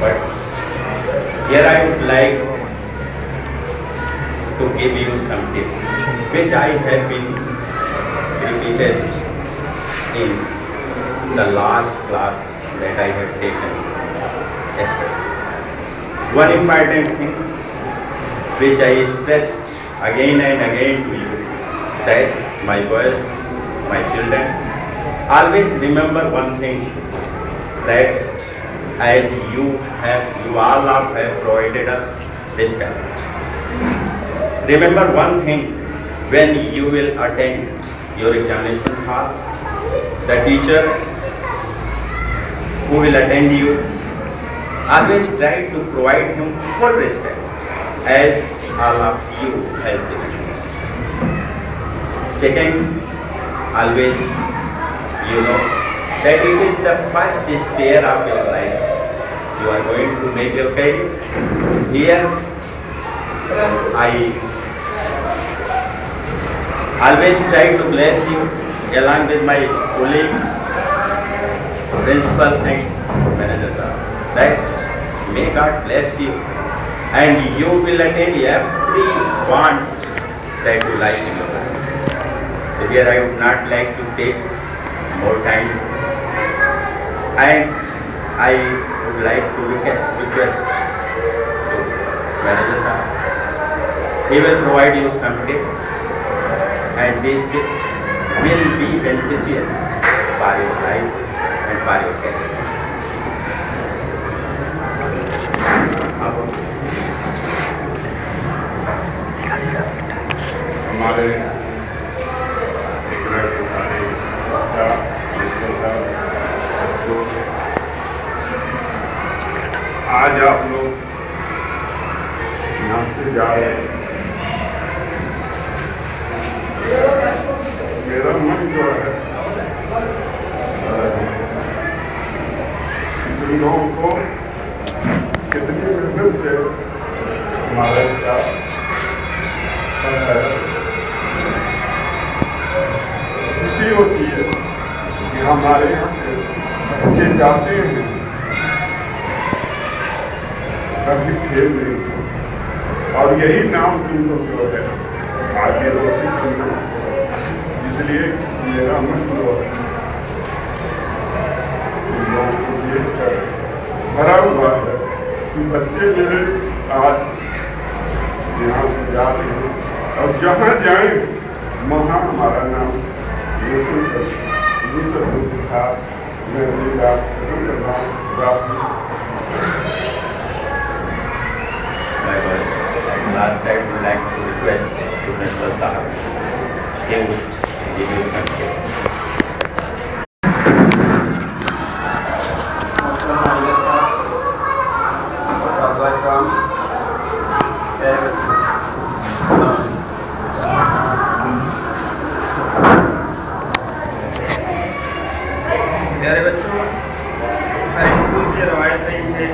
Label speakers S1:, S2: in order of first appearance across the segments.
S1: But here I would like to give you some tips which I have been repeated in the last class that I have taken yesterday. One important thing which I stressed again and again to you, that my boys, my children, always remember one thing, that as you all have provided us respect. Remember one thing, when you will attend your examination hall, the teachers who will attend you, always try to provide him full respect as all of you has given us. Second, always you know that it is the first stair of your life. You are going to make your career. Here, I always try to bless you along with my colleagues, principal and managers, that may God bless you and you will attain every want that you like in your life. So here I would not like to take more time, and I would like to request to manager sir. He will provide you some tips, and these tips will be beneficial for your life and for your career.
S2: हमारे आज आप लोग यहाँ से जा रहे हैं, मेरा मन जो है तुम लोगों को कितनी मेहनत से हमारा खुशी होती है कि हमारे यहाँ से बच्चे जाते हैं, कभी खेल नहीं, और यही नाम तुमको जो है आगे रोशन करना। इसलिए मेरा मन जो है तुम लोगों को ये भरा हुआ है कि बच्चे मेरे आज यहाँ से जा रहे हैं, और जहाँ जाए वहाँ हमारा नाम रोशन कर। ये सब के साथ मैं अपनी बात खत्म कर रहा हूँ।
S1: Last I would like to request to Principal Sahab, he would give you some tips.
S3: प्यारे बच्चों, हर स्कूल की रवायत रही है,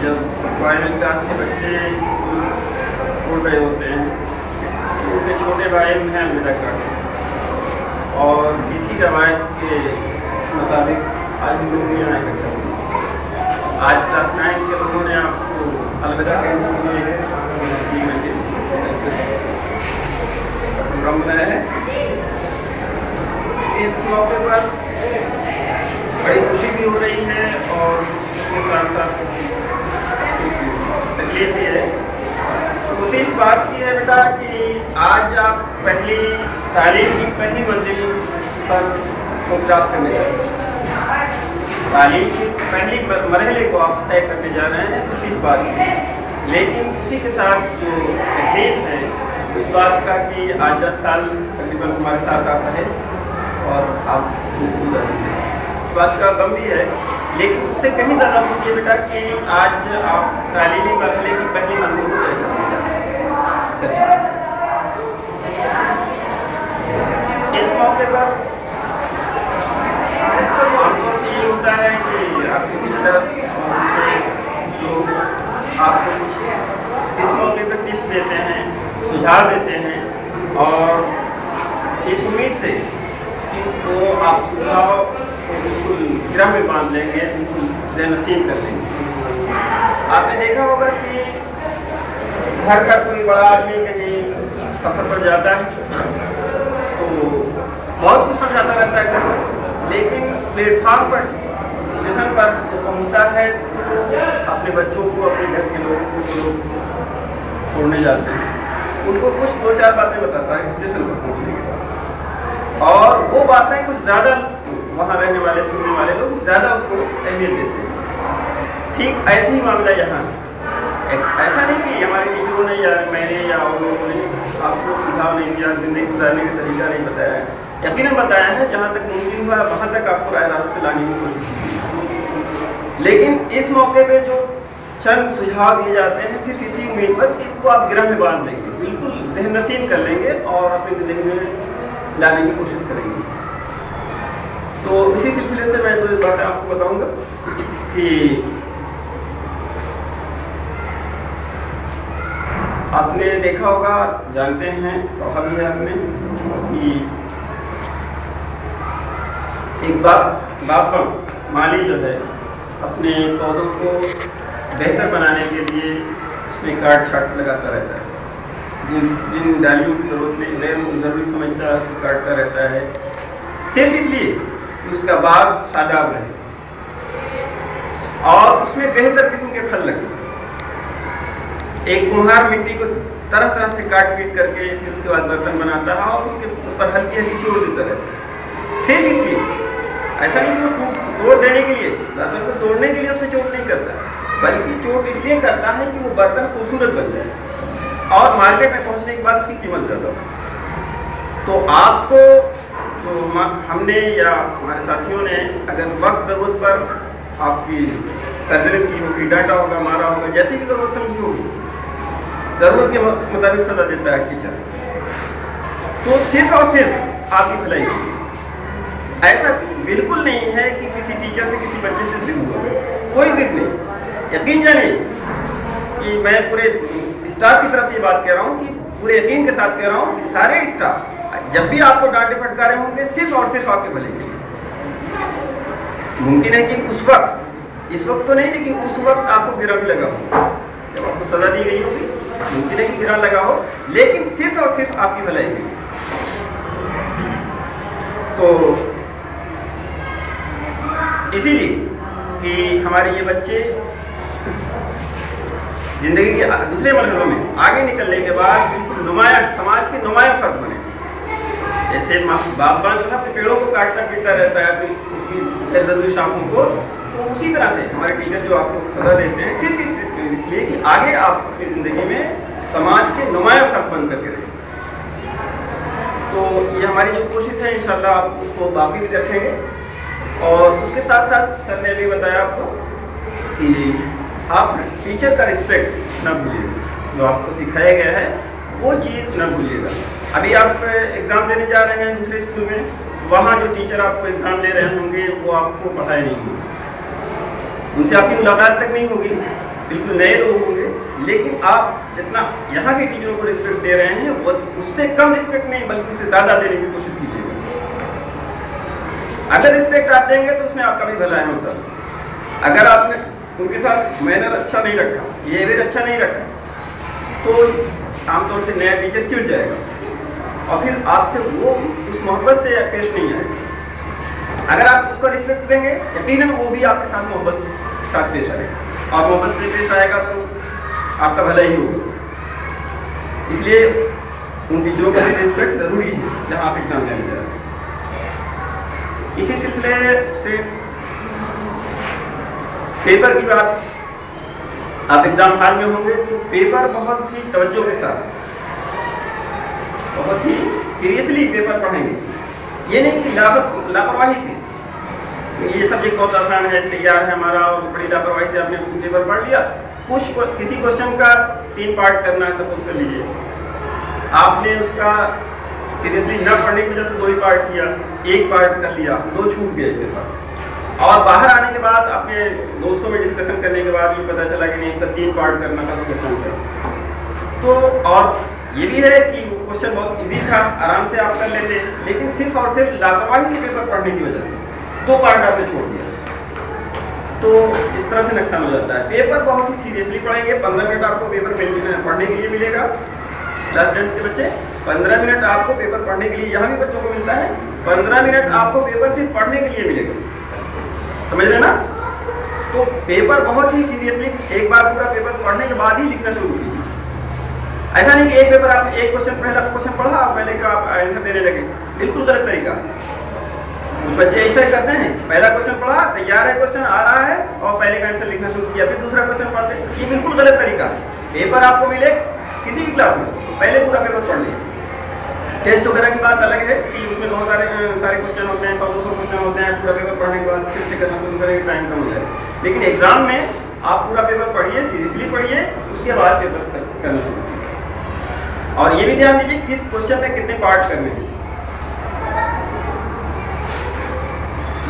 S3: जब प्राइमरी क्लास के बच्चे स्कूल गए होते हैं तो उनके छोटे भाई उन्हें अलविदा करते हैं, और इसी रवायत के मुताबिक आज हम लोग यहाँ इकट्ठा हुए। आज क्लास 9 के लोगों ने आपको अलविदा कहने के लिए प्रोग्राम बनाया है। इस मौके पर बड़ी खुशी भी हो रही है और उसके साथ साथ तकलीफ भी है। खुशी इस बात की है बेटा कि आज आप पहली तालीम की पहली मंजिल पर क्रॉस करने जा रहे हैं। तालीम की पहली मरहले को आप तय करने जा रहे हैं, खुशी इस बात की। लेकिन उसी के साथ जो तकलीफ है इस बात का कि आज 10 साल तकरीबन हमारे साथ आता है और आप इस बात का गम भी है, लेकिन उससे कहीं ज़्यादा खुशी है बेटा कि आज आप तालीमी मरहले की पहली मंजिल को तय करने जा रहे हैं। इस मौके पर आमतौर से ये होता है कि आपके टीचर्स लोग आपको कुछ इस मौके पर टिप्स देते हैं, सुझाव देते हैं, और इस उम्मीद से तो आप सुझाव बिल्कुल गिरह में बांध लेंगे, बिल्कुल नसीब कर लेंगे। आपने देखा होगा कि घर का कोई बड़ा आदमी कहीं सफर पर जाता है तो बहुत कुछ समझाता रहता है, लेकिन प्लेटफॉर्म पर स्टेशन पर जो पहुंचता है तो अपने बच्चों को, अपने घर के लोगों को छोड़ने जाते हैं, उनको कुछ 2-4 बातें बताता है स्टेशन पर पहुंचने के बाद, और वो बातें कुछ ज़्यादा वहाँ रहने वाले, सुनने वाले लोग ज़्यादा उसको अहमियत देते हैं। ठीक ऐसे ही मामला यहाँ ऐसा नहीं कि हमारे टीचरों ने या मैंने या और लोगों ने आपको सुझाव नहीं दिया, जिंदगी गुजारने का तरीका नहीं बताया है, यकीनन बताया है, जहाँ तक मुमकिन हुआ वहाँ तक आपको राय रास्ते लाने की कोशिश की। लेकिन इस मौके पे जो चंद सुझाव दिए जाते हैं सिर्फ इसी उम्मीद पर कि इसको आप गिरह में बांध लेंगे, बिल्कुल जहन नसीब कर लेंगे और अपनी जिंदगी में लाने की कोशिश करेंगे। तो इसी सिलसिले से मैं 2 बातें आपको बताऊंगा कि आपने देखा होगा, जानते हैं, पढ़ा भी है आपने कि एक बागबान माली जो है अपने पौधों को बेहतर बनाने के लिए उसमें काट छाट लगाता रहता है, जिन डालियों की जरूरत नहीं, गैर जरूरी समझता है उसको काटता रहता है, सिर्फ इसलिए कि उसका बाग शादाब रहे और उसमें बेहतर किस्म के फल लगे। एक कुम्हार मिट्टी को तरह तरह से काट पीट करके फिर उसके बाद बर्तन बनाता है और उसके ऊपर हल्की हल्की चोट देता रहता है, सिर्फ इसलिए, ऐसा नहीं कि वो तोड़ देने के लिए, बर्तन को तोड़ने के लिए उसमें चोट नहीं करता, बल्कि चोट इसलिए करता है कि वो बर्तन खूबसूरत बन जाए और मार्केट में पहुंचने के बाद उसकी कीमत ज़्यादा हो। तो आपको जो हमने या हमारे साथियों ने अगर वक्त ज़रूरत पर आपकी सर्जरीज की होगी, डांटा होगा, मारा होगा, जैसी भी ज़रूरत समझी होगी, ज़रूरत के मुताबिक सजा देता है टीचर, तो सिर्फ और सिर्फ आपकी भलाई की। ऐसा बिल्कुल नहीं है कि किसी टीचर से किसी बच्चे से जिद हुआ, कोई जिद नहीं। यकीन जानिए कि मैं पूरे स्टाफ की तरफ से ये बात कह रहा हूँ कि पूरे यकीन के साथ कह रहा हूँ कि सारे स्टाफ जब भी आपको डांटे फटकारे होंगे सिर्फ और सिर्फ आपके भले के लिए। मुमकिन है कि उस वक्त, इस वक्त तो नहीं, लेकिन उस वक्त आपको गिरा भी लगा हो, जब आपको सजा दी गई होगी, मुमकिन है कि गिरा लगा हो, लेकिन सिर्फ और सिर्फ आपकी भलाई के लिए। तो इसीलिए कि हमारे ये बच्चे जिंदगी के दूसरे मरहलों में आगे निकलने के बाद बिल्कुल नुमाया, समाज के नुमाया फर्द बने। जैसे बागबान जो है अपने पेड़ों को काटता पीटता रहता है, अपनी उसकी जरूरी शाखों को, तो उसी तरह से हमारे टीचर जो आपको सजा देते हैं सिर्फ इसलिए कि आगे आप अपनी जिंदगी में समाज के नुमाया फर्द बन करके रहें। तो ये हमारी जो कोशिश है, इंशाल्लाह आप उसको बाकी भी रखेंगे। और उसके साथ साथ सर ने अभी बताया आपको कि आप टीचर का रिस्पेक्ट न भूलिएगा, जो आपको सिखाया गया है वो चीज़ न भूलिएगा। अभी आप एग्ज़ाम देने जा रहे हैं दूसरे स्कूल में, वहाँ जो टीचर आपको एग्ज़ाम ले रहे होंगे वो आपको पढ़ाए नहीं होंगे, उनसे आपकी मुलाकात तक नहीं होगी, बिल्कुल नए लोग होंगे, लेकिन आप जितना यहाँ के टीचरों को रिस्पेक्ट दे रहे हैं वो उससे कम रिस्पेक्ट नहीं बल्कि उससे ज़्यादा देने की कोशिश कीजिएगा। अगर रिस्पेक्ट आप देंगे तो उसमें आपका भी भला होता है। अगर आपने उनके साथ मैनर अच्छा नहीं रखा, बिहेवियर अच्छा नहीं रखा, तो आमतौर से नया टीचर चिढ़ जाएगा और फिर आपसे वो उस मोहब्बत से पेश नहीं आएगा। अगर आप उसको रिस्पेक्ट देंगे, यकीनन वो भी आपके साथ मोहब्बत के साथ पेश आएगा और मोहब्बत से पेश आएगा तो आपका भला ही होगा। इसलिए उन टीचरों का भी रिस्पेक्ट जरूरी है जहाँ आप एग्जाम देने जा रहे हैं। इसी सिलसिले से पेपर की बात, आप एग्जाम हॉल में होंगे तो पेपर बहुत ही तवज्जो के साथ, बहुत ही सीरियसली पेपर पढ़ेंगे। ये नहीं कि लापरवाही से ये सब्जेक्ट बहुत आसान है, तैयार है हमारा और बड़ी लापरवाही से आपने पेपर पढ़ लिया। किसी क्वेश्चन का 3 पार्ट करना है, सपोज कर लीजिए, आपने उसका सीरियसली न पढ़ने की वजह से 2 ही पार्ट किया, 1 पार्ट कर लिया, 2 छूट गए पेपर। और बाहर आने के बाद अपने दोस्तों में डिस्कशन करने के बाद ये पता चला कि नहीं, इसका 3 पार्ट करना था क्वेश्चन का। तो और ये भी है कि वो क्वेश्चन बहुत इजी था, आराम से आप कर लेते, लेकिन सिर्फ और सिर्फ लापरवाही से पेपर पढ़ने की वजह से 2 पार्ट आपने छोड़ दिया। तो इस तरह से नुकसान हो जाता है। पेपर बहुत ही सीरियसली पढ़ेंगे। 15 मिनट आपको पेपर पढ़ने के लिए मिलेगा। क्लास 10 के बच्चे 15 मिनट आपको पेपर पढ़ने के लिए, यहाँ भी बच्चों को मिलता है 15 मिनट आपको पेपर सिर्फ पढ़ने के लिए मिलेगा। समझ रहे ना? तो पेपर बहुत ही सीरियसली एक बार पूरा पेपर पढ़ने के बाद ही लिखना शुरू कीजिए। ऐसा नहीं कि एक पेपर आप एक क्वेश्चन, पहला क्वेश्चन पढ़ा आप पहले का आप आंसर देने लगे, बिल्कुल गलत तरीका। कुछ बच्चे ऐसा ही करते हैं, पहला क्वेश्चन पढ़ा, तैयार है, क्वेश्चन आ रहा है और पहले का आंसर लिखना शुरू किया, फिर दूसरा क्वेश्चन पढ़ते हैं। ये बिल्कुल गलत तरीका है। पेपर आपको मिले किसी भी क्लास में, पहले पूरा पेपर पढ़ लें। टेस्ट वगैरह की बात अलग है कि उसमें बहुत सारे क्वेश्चन होते हैं, 100-200 क्वेश्चन होते हैं। पूरा पेपर पढ़ने के बाद फिर से करना शुरू करेंगे, टाइम कम हो जाए। लेकिन एग्जाम में आप पूरा पेपर पढ़िए, सीरियसली पढ़िए, उसके बाद पेपर करना शुरू कीजिए। और ये भी ध्यान दीजिए किस क्वेश्चन में कितने पार्ट करने हैं।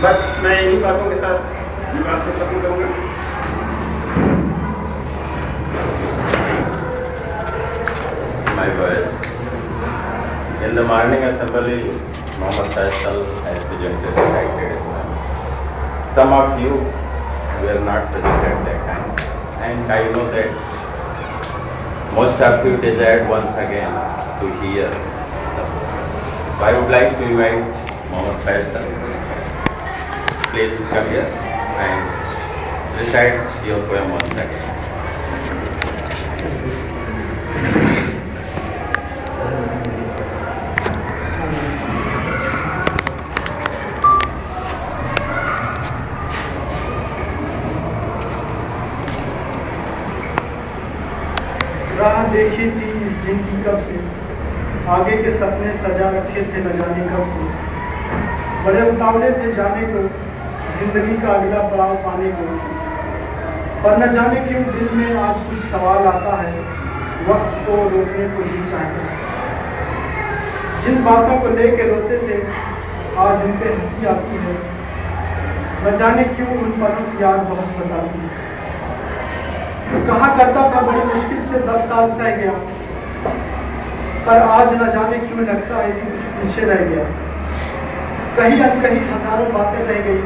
S3: बस मैं इन्हीं बातों के साथ बात को खत्म करूँगा।
S1: My words. In the morning assembly, Mohammad Faisal has presented recited Islam. Some of you were not present at that time, and I know that most of you desired once again to hear the book. I would like to invite Mohammad Faisal. Please come here and recite your poem once again.
S4: राह देखी थी इस दिन की कब से, आगे के सपने सजा रखे थे न जाने कब से। बड़े उतावले थे जाने को, जिंदगी का अगला पड़ाव पाने को, पर न जाने क्यों दिल में आज कुछ सवाल आता है, वक्त को रोकने को ही चाहता है। जिन बातों को लेके रोते थे आज उन पे हंसी आती है, न जाने क्यों उन पलों की याद बहुत सताती है। कहा करता था बड़ी मुश्किल से 10 साल सह गया, पर आज न जाने क्यों लगता है कि कुछ पीछे रह गया। कहीं अनकहीं हजारों बातें रह गई,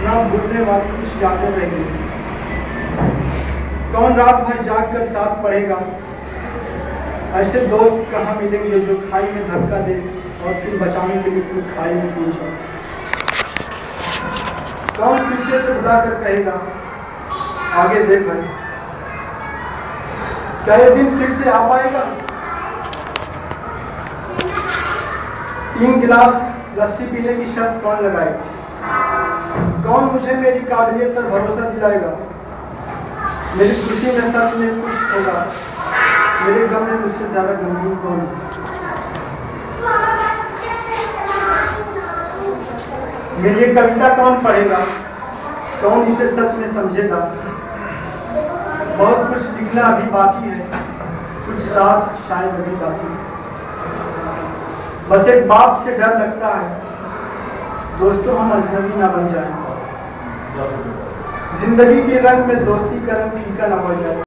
S4: ना भूलने वाली कुछ यादें रह गई। कौन रात भर जाग कर साथ पढ़ेगा, ऐसे दोस्त कहाँ मिलेंगे जो खाई में धक्का दे और फिर बचाने के लिए खुद खाई में पूछा। कौन पीछे से बुलाकर कहेगा आगे देख भाई, क्या ये दिन फिर से आ पाएगा। 3 गिलास लस्सी पीने की शर्त कौन लगाएगा। कौन मुझे मेरी काबिलियत पर भरोसा दिलाएगा। मेरी खुशी में सच में खुश होगा, मेरे गम में मुझसे ज्यादा गंभीर कौन। मेरी ये कविता कौन पढ़ेगा, कौन इसे सच में समझेगा। बहुत कुछ लिखना अभी बाकी है, कुछ साथ शायद अभी बाकी है। बस एक बात से डर लगता है, दोस्तों हम अजनबी ना बन जाए। जिंदगी के रंग में दोस्ती का रंग फीका ना हो जाए।